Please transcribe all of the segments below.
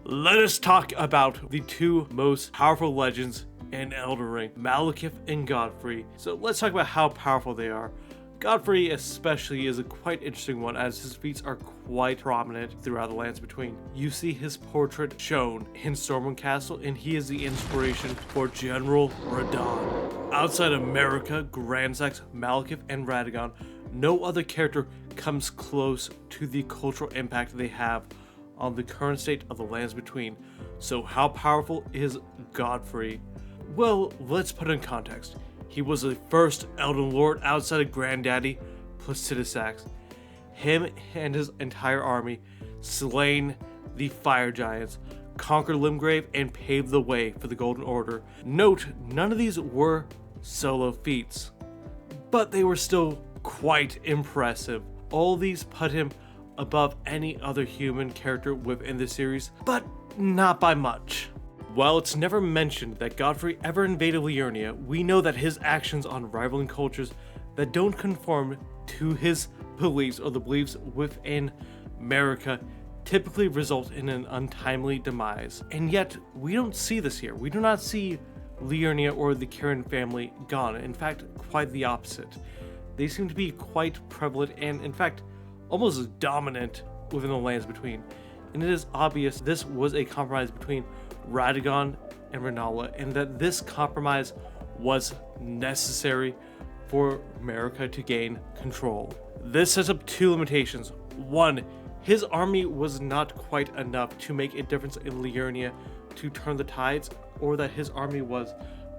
Let us talk about the two most powerful legends in Elden Ring, Maliketh and Godfrey. So let's talk about how powerful they are. Godfrey especially is a quite interesting one, as his feats are quite prominent throughout the Lands Between. You see his portrait shown in Stormwind Castle, and he is the inspiration for General Radahn. Outside of Marika, Grandsax, Malekith, and Radagon, no other character comes close to the cultural impact they have on the current state of the Lands Between. So how powerful is Godfrey? Well, let's put it in context. He was the first Elden Lord outside of Granddaddy placidusax. Him and his entire army slain the fire giants, conquered Limgrave, and paved the way for the Golden Order. Note, none of these were solo feats, but they were still quite impressive. All these put him above any other human character within the series, but not by much. While it's never mentioned that Godfrey ever invaded Liurnia, we know that his actions on rivaling cultures that don't conform to his beliefs or the beliefs within Marika typically result in an untimely demise. And yet, we don't see this here. We do not see Liurnia or the Kirin family gone. In fact, quite the opposite. They seem to be quite prevalent and, in fact, almost dominant within the Lands Between. And it is obvious this was a compromise between Radagon and Rennala, and that this compromise was necessary for Marika to gain control. This sets up two limitations. One, his army was not quite enough to make a difference in Liurnia to turn the tides, or that his army was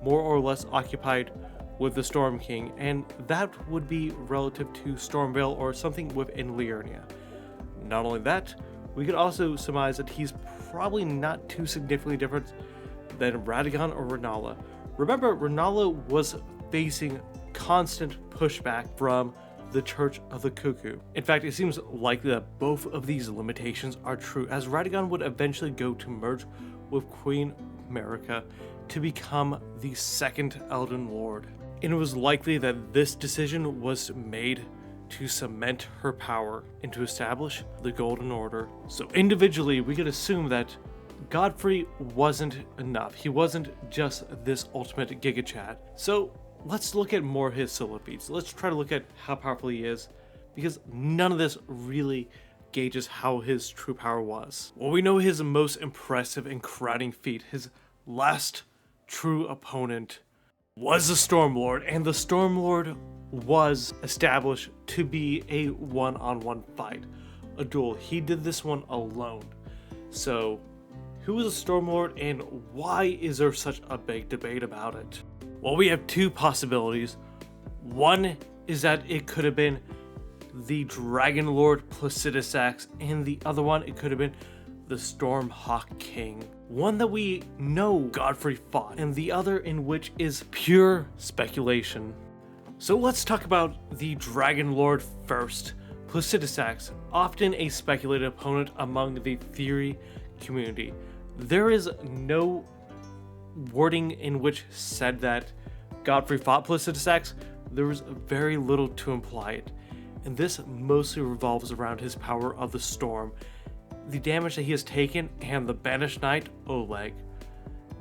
more or less occupied with the Storm King, and that would be relative to Stormveil or something within Liurnia. Not only that, we could also surmise that he's probably not too significantly different than Radagon or Rennala. Remember, Rennala was facing constant pushback from the Church of the Cuckoo. In fact, it seems likely that both of these limitations are true, as Radagon would eventually go to merge with Queen Marika to become the second Elden Lord. And it was likely that this decision was made to cement her power and to establish the Golden Order. So individually, we could assume that Godfrey wasn't enough. He wasn't just this ultimate Giga Chad. So let's look at more of his solo feats. Let's try to look at how powerful he is, because none of this really gauges how his true power was. Well, we know his most impressive and crowning feat, his last true opponent, was the Stormlord, and the Stormlord was established to be a one-on-one fight, a duel. He did this one alone. So, who is a Stormlord, and why is there such a big debate about it? Well, we have two possibilities. One is that it could have been the Dragon Lord placidusax, and the other one, it could have been the Stormhawk King. One that we know Godfrey fought, and the other in which is pure speculation. So let's talk about the Dragon Lord first. Placidusax, often a speculated opponent among the theory community. There is no wording in which said that Godfrey fought placidusax. There was very little to imply it, and this mostly revolves around his power of the storm, the damage that he has taken, and the banished knight Oleg.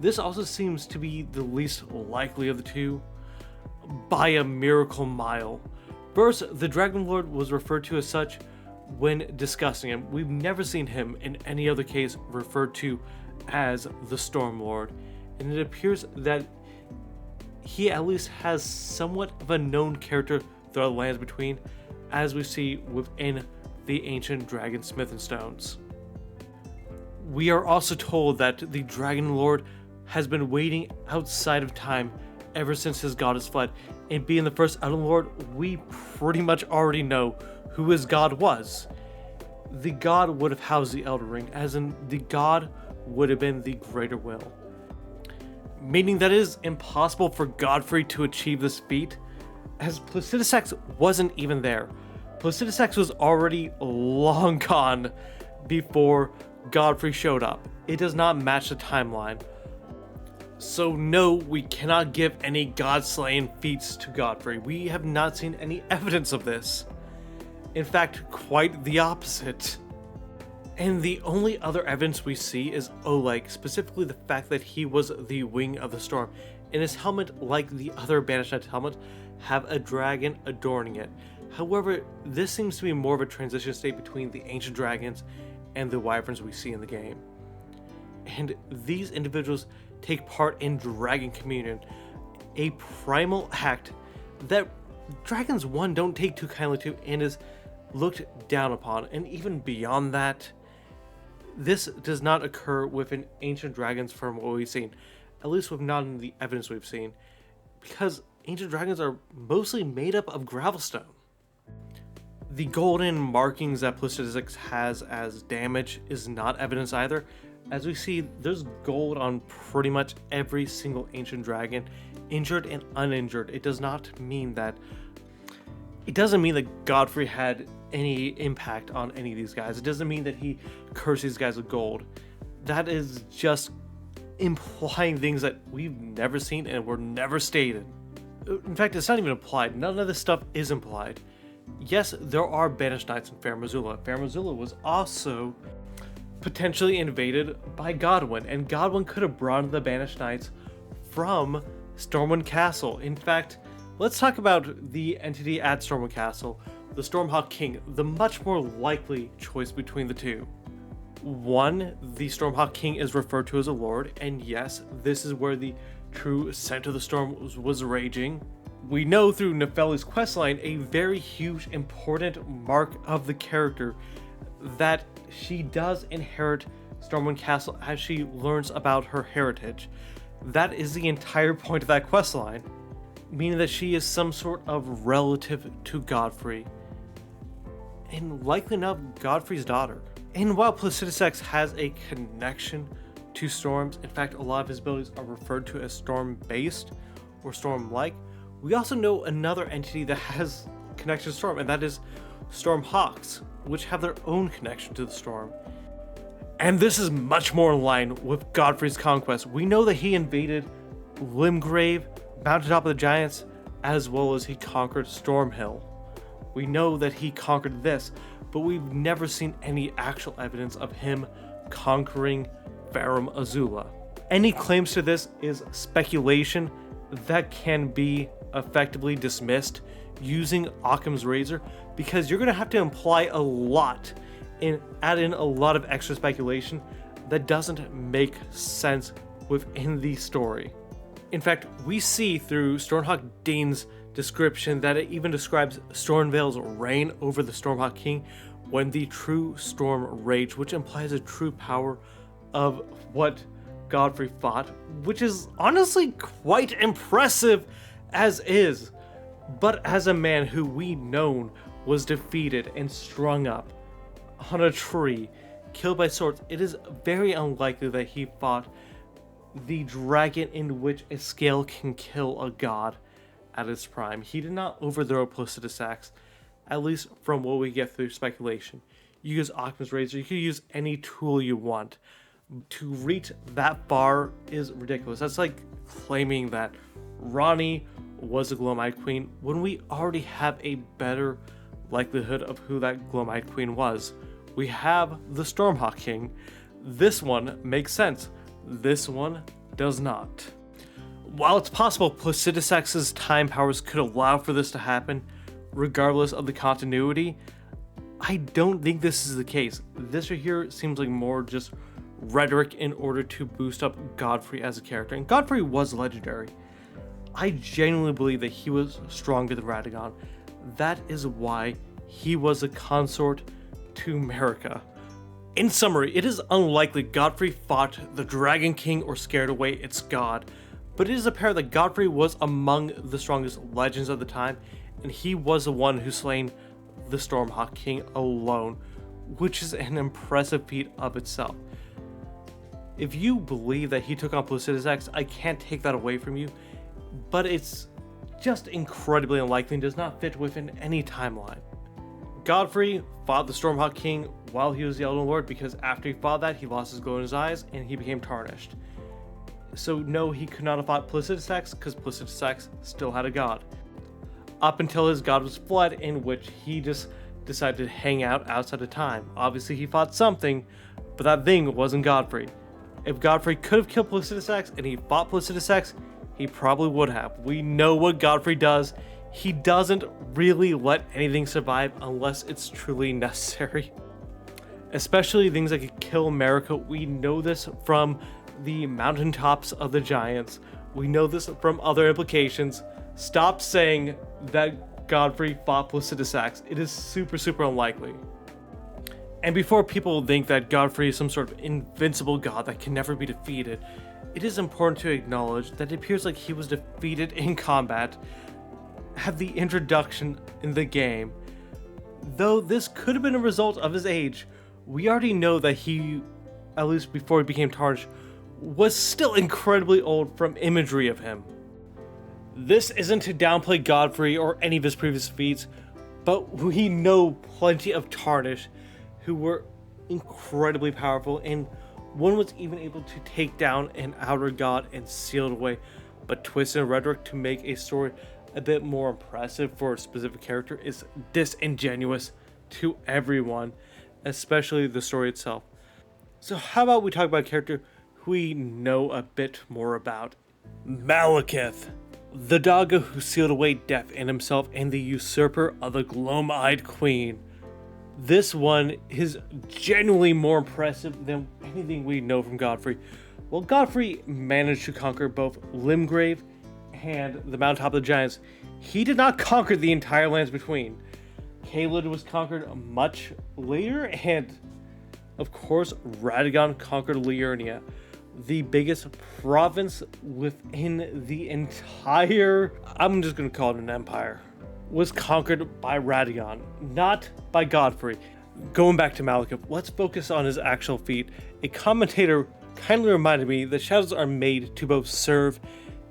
This also seems to be the least likely of the two, by a miracle mile. First, the Dragon Lord was referred to as such when discussing him. We've never seen him in any other case referred to as the Storm Lord, and it appears that he at least has somewhat of a known character throughout the Lands Between, as we see within the ancient Dragon Smith and Stones. We are also told that the Dragon Lord has been waiting outside of time ever since his god has fled, and being the first Elden Lord, we pretty much already know who his god was. The god would have housed the Elden Ring, as in the god would have been the Greater Will. Meaning that it is impossible for Godfrey to achieve this feat, as placidusax wasn't even there. Placidusax was already long gone before Godfrey showed up. It does not match the timeline. So no, we cannot give any god-slaying feats to Godfrey. We have not seen any evidence of this. In fact, quite the opposite. And the only other evidence we see is Oleg, specifically the fact that he was the Wing of the Storm, and his helmet, like the other Banished Knight's helmet, have a dragon adorning it. However, this seems to be more of a transition state between the ancient dragons and the wyverns we see in the game. And these individuals take part in Dragon Communion, a primal act that dragons, one, don't take too kindly to and is looked down upon. And even beyond that, this does not occur within ancient dragons from what we've seen, at least with not in the evidence we've seen, because ancient dragons are mostly made up of gravelstone. The golden markings that placidusax has as damage is not evidence either. As we see, there's gold on pretty much every single ancient dragon, injured and uninjured. It doesn't mean that Godfrey had any impact on any of these guys. It doesn't mean that he cursed these guys with gold. That is just implying things that we've never seen and were never stated. In fact, it's not even implied. None of this stuff is implied. Yes, there are banished knights in Fair Missoula. Fair Missoula was also potentially invaded by Godwyn, and Godwyn could have brought the banished knights from Stormwind Castle. In fact, let's talk about the entity at Stormwind Castle, the Stormhawk King, the much more likely choice between the two. One, the Stormhawk King is referred to as a lord, and yes, this is where the true Scent of the Storm was raging. We know through Nefeli's questline a very huge, important mark of the character that she does inherit Stormwind Castle as she learns about her heritage. That is the entire point of that questline, meaning that she is some sort of relative to Godfrey, and likely enough, Godfrey's daughter. And while placidusax has a connection to storms, in fact, a lot of his abilities are referred to as storm-based or storm-like, we also know another entity that has connection to storm, and that is Stormhawks, which have their own connection to the storm. And this is much more in line with Godfrey's conquest. We know that he invaded Limgrave, Mountaintop of the Giants, as well as he conquered Stormhill. We know that he conquered this, but we've never seen any actual evidence of him conquering Farum Azula. Any claims to this is speculation that can be effectively dismissed using Occam's razor, because you're going to have to imply a lot and add in a lot of extra speculation that doesn't make sense within the story. In fact, we see through Stormhawk Dane's description that it even describes Stormvale's reign over the Stormhawk King when the true storm raged, which implies a true power of what Godfrey fought, which is honestly quite impressive as is. But as a man who we known was defeated and strung up on a tree, killed by swords, it is very unlikely that he fought the dragon in which a scale can kill a god at its prime. He did not overthrow placidusax, at least from what we get through speculation. You use Occam's razor, you can use any tool you want. To reach that far is ridiculous. That's like claiming that Ronnie was a Gloam-Eyed Queen when we already have a better likelihood of who that Gloam-Eyed Queen was. We have the Stormhawk King. This one makes sense. This one does not. While it's possible placidusax's time powers could allow for this to happen, regardless of the continuity, I don't think this is the case. This right here seems like more just rhetoric in order to boost up Godfrey as a character. And Godfrey was legendary. I genuinely believe that he was stronger than Radagon. That is why he was a consort to Marika. In summary, it is unlikely Godfrey fought the Dragon King or scared away its god, but it is apparent that Godfrey was among the strongest legends of the time, and he was the one who slain the Stormhawk King alone, which is an impressive feat of itself. If you believe that he took on placidusax, I can't take that away from you, but it's just incredibly unlikely and does not fit within any timeline. Godfrey fought the Stormhawk King while he was the Elden Lord, because after he fought that, he lost his glow in his eyes and he became tarnished. So no, he could not have fought placidusax because placidusax still had a god. Up until his god was fled, in which he just decided to hang out outside of time. Obviously, he fought something, but that thing wasn't Godfrey. If Godfrey could have killed placidusax and he fought placidusax, he probably would have. We know what Godfrey does. He doesn't really let anything survive unless it's truly necessary. Especially things that could kill Marika. We know this from the mountaintops of the giants. We know this from other implications. Stop saying that Godfrey fought placidusax. It is super unlikely. And before people think that Godfrey is some sort of invincible god that can never be defeated, it is important to acknowledge that it appears like he was defeated in combat at the introduction in the game. Though this could have been a result of his age, we already know that he, at least before he became tarnished, was still incredibly old from imagery of him. This isn't to downplay Godfrey or any of his previous feats, but we know plenty of tarnished who were incredibly powerful, and one was even able to take down an outer god and seal it away, but twisted rhetoric to make a story a bit more impressive for a specific character is disingenuous to everyone, especially the story itself. So how about we talk about a character who we know a bit more about? Malekith, the doggo who sealed away death in himself and the usurper of the gloam-eyed queen. This one is genuinely more impressive than anything we know from Godfrey. While Godfrey managed to conquer both Limgrave and the mountaintop of the giants, he did not conquer the entire lands between. Caelid was conquered much later, and of course Radagon conquered Liurnia, the biggest province within the entire, I'm just going to call it an empire, was conquered by Radagon, not by Godfrey. Going back to Malekith, let's focus on his actual feat. A commentator kindly reminded me that shadows are made to both serve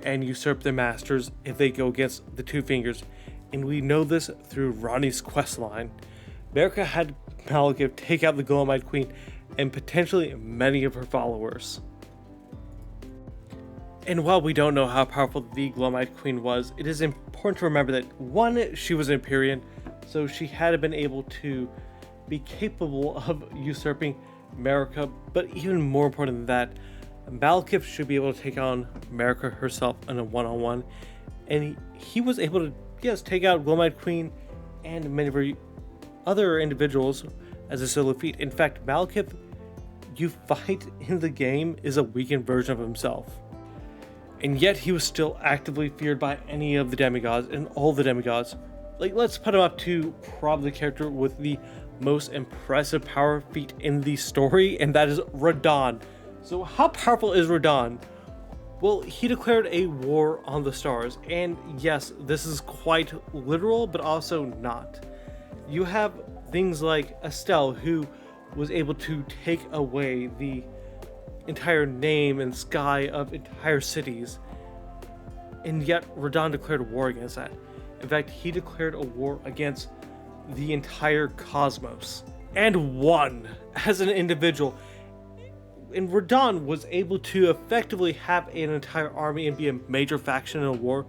and usurp their masters if they go against the two fingers, and we know this through Ronnie's questline. Marika had Malekith take out the gloam-eyed queen and potentially many of her followers. And while we don't know how powerful the gloam-eyed queen was, it is important to remember that, one, she was an Empyrean, so she had been able to be capable of usurping Marika, but even more important than that, Malekith should be able to take on Marika herself in a one-on-one, and he was able to, yes, take out gloam-eyed queen and many of her other individuals as a solo feat. In fact, Malekith you fight in the game is a weakened version of himself. And yet he was still actively feared by any of the demigods and all the demigods. Like, let's put him up to probably the character with the most impressive power feat in the story, and that is Radahn. So how powerful is Radahn? Well, he declared a war on the stars, and yes, this is quite literal, but also not. You have things like Estelle, who was able to take away the entire name and sky of entire cities, and yet Radahn declared war against that. In fact, he declared a war against the entire cosmos and won as an individual. And Radahn was able to effectively have an entire army and be a major faction in a war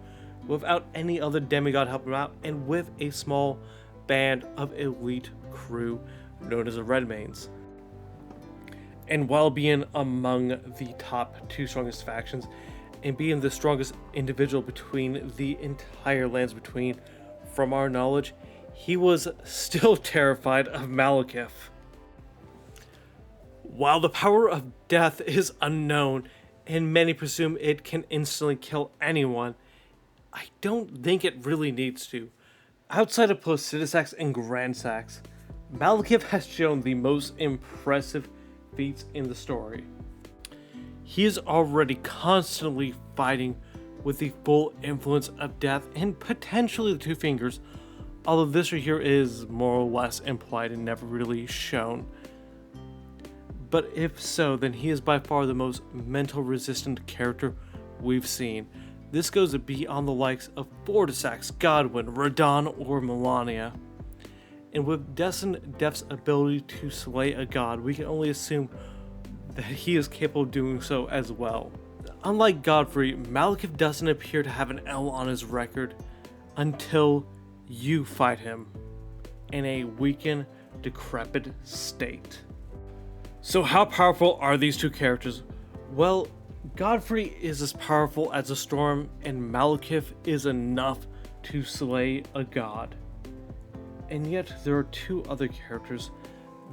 without any other demigod helping him out, and with a small band of elite crew known as the Redmanes. And while being among the top two strongest factions and being the strongest individual between the entire lands between, from our knowledge, he was still terrified of Malekith. While the power of death is unknown and many presume it can instantly kill anyone, I don't think it really needs to. Outside of placidusax and grandsax, Malekith has shown the most impressive feats in the story. He is already constantly fighting with the full influence of death and potentially the two fingers, although this right here is more or less implied and never really shown. But if so, then he is by far the most mental resistant character we've seen. This goes beyond the likes of Fortisax, Godwyn, Radahn, or Melania. And with Death's ability to slay a god, we can only assume that he is capable of doing so as well. Unlike Godfrey, Malekith doesn't appear to have an L on his record until you fight him. in a weakened, decrepit state. So how powerful are these two characters? Well, Godfrey is as powerful as a storm, and Malekith is enough to slay a god. And yet there are two other characters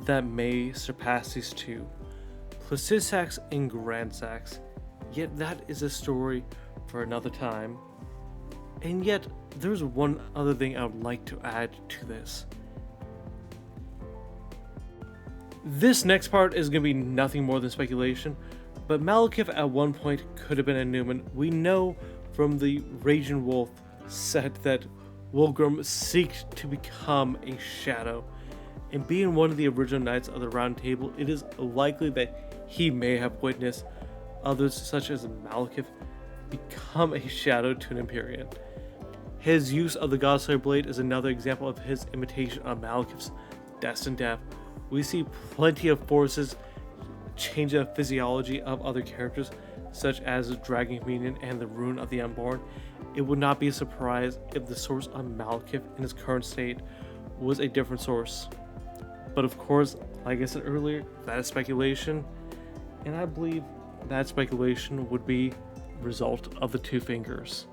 that may surpass these two, placidusax and grandsax. Yet that is a story for another time. And yet there's one other thing I would like to add to this. This next part is going to be nothing more than speculation, but Malekith at one point could have been a Newman. We know from the Raging Wolf said that Wilgrim seeked to become a shadow, and being one of the original Knights of the Round Table, it is likely that he may have witnessed others such as Malekith become a shadow to an Empyrean. His use of the Godslayer Blade is another example of his imitation of Malekith's destined death. We see plenty of forces change the physiology of other characters, such as the Dragon Communion and the Rune of the Unborn. It would not be a surprise if the source of Malekith in his current state was a different source. But of course, like I said earlier, that is speculation, and I believe that speculation would be the result of the two fingers.